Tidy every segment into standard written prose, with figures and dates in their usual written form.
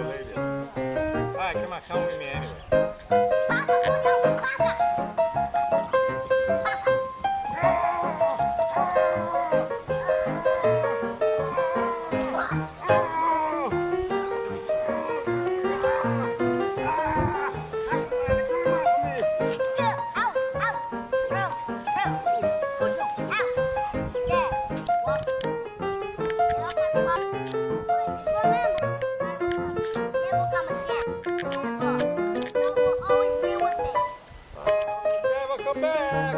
lady. All right, come on, come with me anyway. Never come back.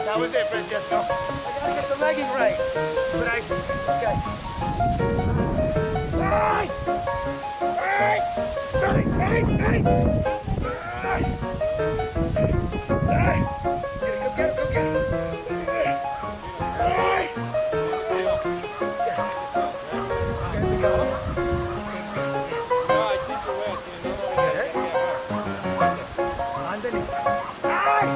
That was it, Francesco. I gotta get the legging right. But okay. Hey! Hey! Hey! Hey! Hey! Hey! Go get him, Hey! Okay, we go. No, I think you're wet. Ándale. ¡Ay!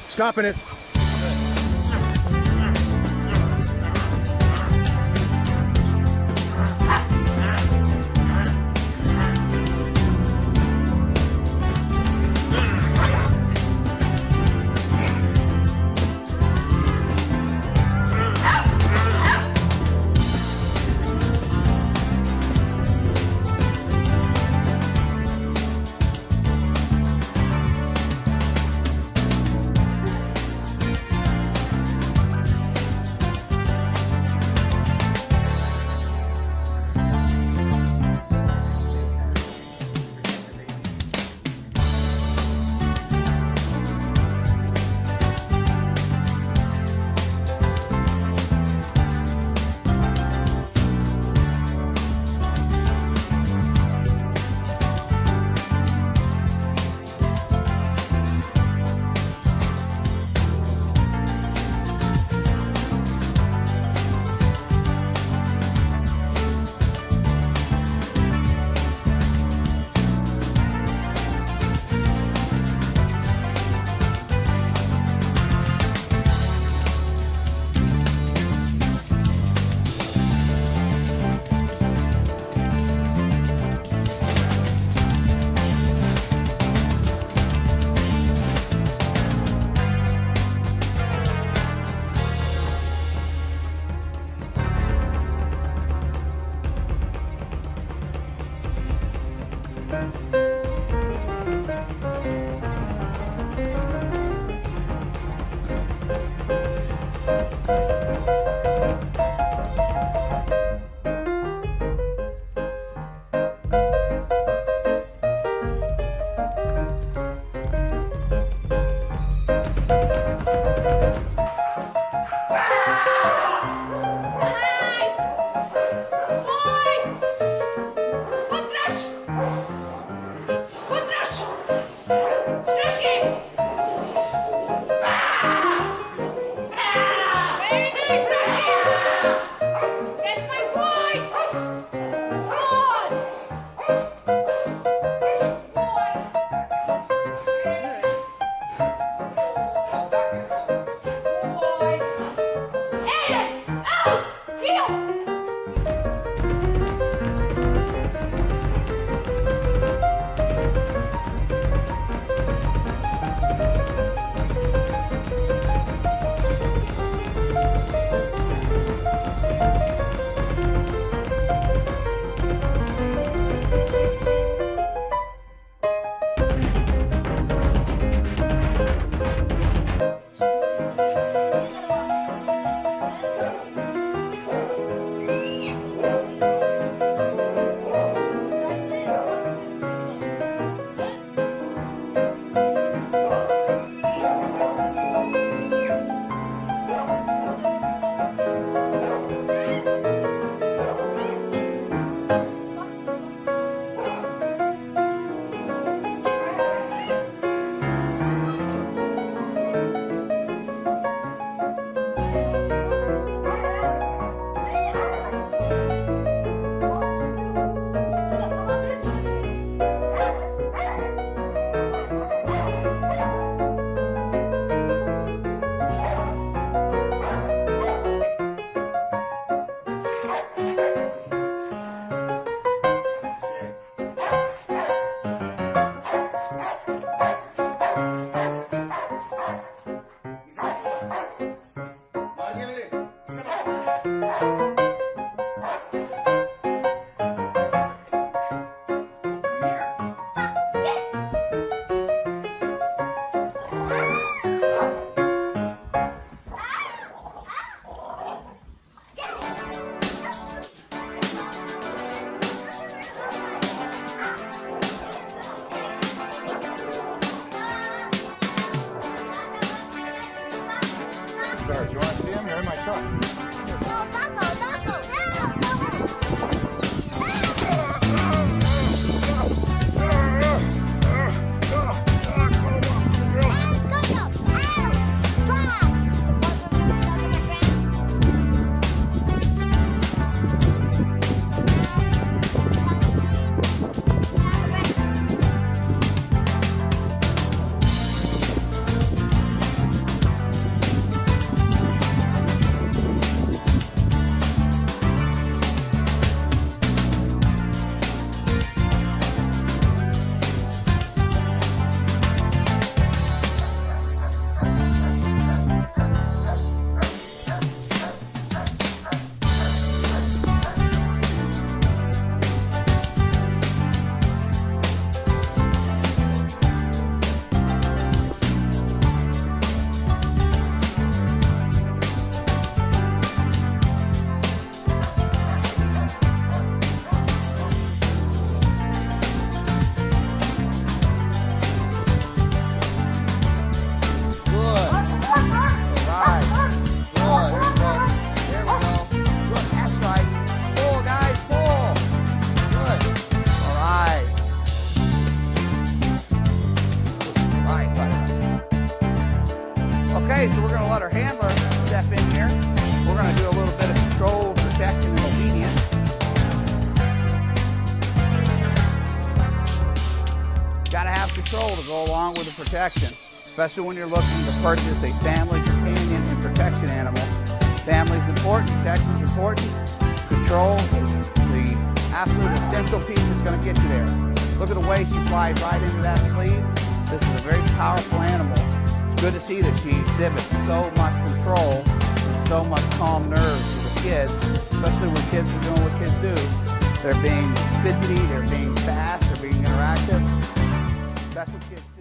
Stopping it. Stars, you want to see them? They're in my truck. Okay, so we're going to let our handler step in here. We're going to do a little bit of control, protection, and obedience. Got to have control to go along with the protection, especially when you're looking to purchase a family companion and protection animal. Family's important, protection's important. Control, the absolute essential piece that's going to get you there. Look at the way she flies right into that sleeve. This is a very powerful animal. It's good to see that she exhibits so much control and so much calm nerves for the kids, especially when kids are doing what kids do. They're being fidgety, they're being fast, they're being interactive. That's what kids do.